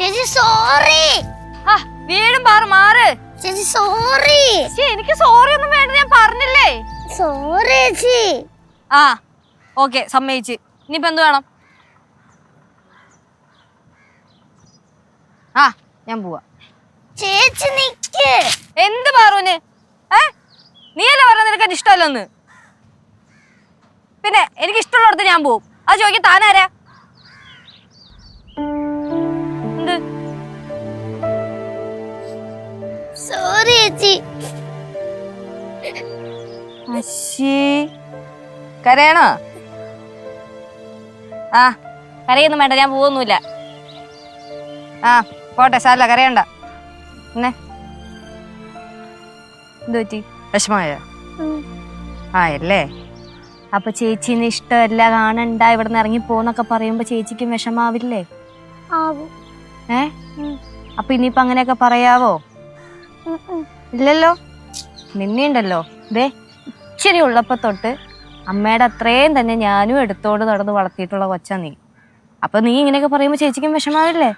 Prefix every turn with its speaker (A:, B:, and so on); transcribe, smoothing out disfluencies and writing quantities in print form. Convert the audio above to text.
A: ചേച്ചി സോറി.
B: വീടും മാറ്.
A: ചേച്ചി സോറി.
B: എനിക്ക് സോറി ഒന്നും വേണ്ട, ഞാൻ പറഞ്ഞില്ലേ.
A: സോറി ചേച്ചി.
B: ഓക്കെ, സമ്മതിച്ച്. ഇനിയിപ്പോ എന്ത് വേണം? ഞാൻ പോവാ.
A: ചേച്ചി നിക്ക്.
B: എന്ത് പാറുന്? നീയല്ലേ പറഞ്ഞ നിനക്ക് അത് ഇഷ്ടമല്ലെന്ന്? പിന്നെ എനിക്ക് ഇഷ്ടമുള്ളടത്ത് ഞാൻ പോവും. അത് ചോദിക്കാൻ താനാരാ? എന്ത്?
A: സോറി ചേച്ചി.
B: കരയണോ? കരയൊന്നും വേണ്ട, ഞാൻ പോവൊന്നുമില്ല. പോട്ടെ, സാരല്ല, കരയണ്ട. എന്ത് പറ്റി? വിഷമായ അല്ലേ? അപ്പൊ ചേച്ചിന് ഇഷ്ടമല്ല, കാണണ്ട, ഇവിടുന്ന് ഇറങ്ങി പോന്നൊക്കെ പറയുമ്പോ ചേച്ചിക്കും വിഷമാവില്ലേ? അപ്പൊ ഇനിയിപ്പൊ അങ്ങനെയൊക്കെ പറയാവോ? ഇല്ലല്ലോ. നിന്നെയുണ്ടല്ലോ ഇച്ചിരി ഉള്ളപ്പോ തൊട്ട് അമ്മയുടെ അത്രയും തന്നെ ഞാനും എടുത്തോണ്ട് നടന്ന് വളർത്തിയിട്ടുള്ള കൊച്ചാ നീ. അപ്പൊ നീ ഇങ്ങനെയൊക്കെ പറയുമ്പോ ചേച്ചിക്കും വിഷമാവില്ലേ?